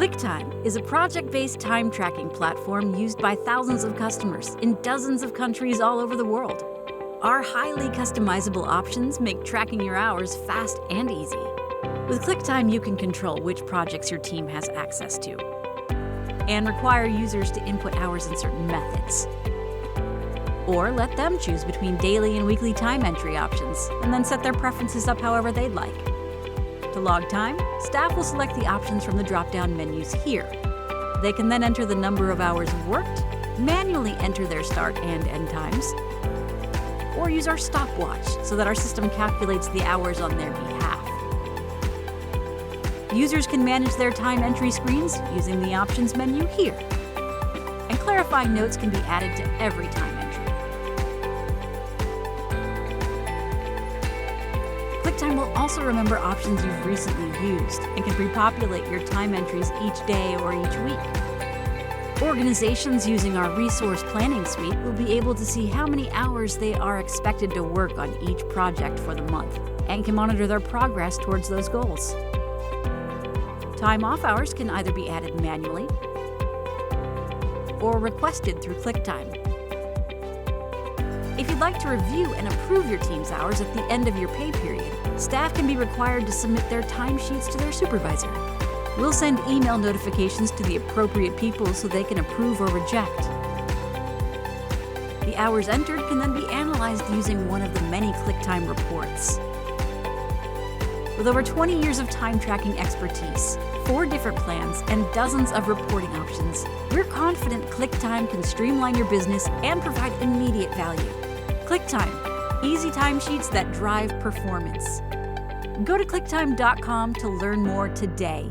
ClickTime is a project-based time tracking platform used by thousands of customers in dozens of countries all over the world. Our highly customizable options make tracking your hours fast and easy. With ClickTime, you can control which projects your team has access to and require users to input hours in certain methods. Or let them choose between daily and weekly time entry options and then set their preferences up however they'd like. To log time, staff will select the options from the drop-down menus here. They can then enter the number of hours worked, manually enter their start and end times, or use our stopwatch so that our system calculates the hours on their behalf. Users can manage their time entry screens using the options menu here, and clarifying notes can be added to every time entry. ClickTime will also remember options you've recently used and can pre-populate your time entries each day or each week. Organizations using our resource planning suite will be able to see how many hours they are expected to work on each project for the month and can monitor their progress towards those goals. Time off hours can either be added manually or requested through ClickTime. If you'd like to review and approve your team's hours at the end of your pay period, staff can be required to submit their timesheets to their supervisor. We'll send email notifications to the appropriate people so they can approve or reject. The hours entered can then be analyzed using one of the many ClickTime reports. With over 20 years of time tracking expertise, 4 different plans, and dozens of reporting options, we're confident ClickTime can streamline your business and provide immediate value. ClickTime, easy timesheets that drive performance. Go to clicktime.com to learn more today.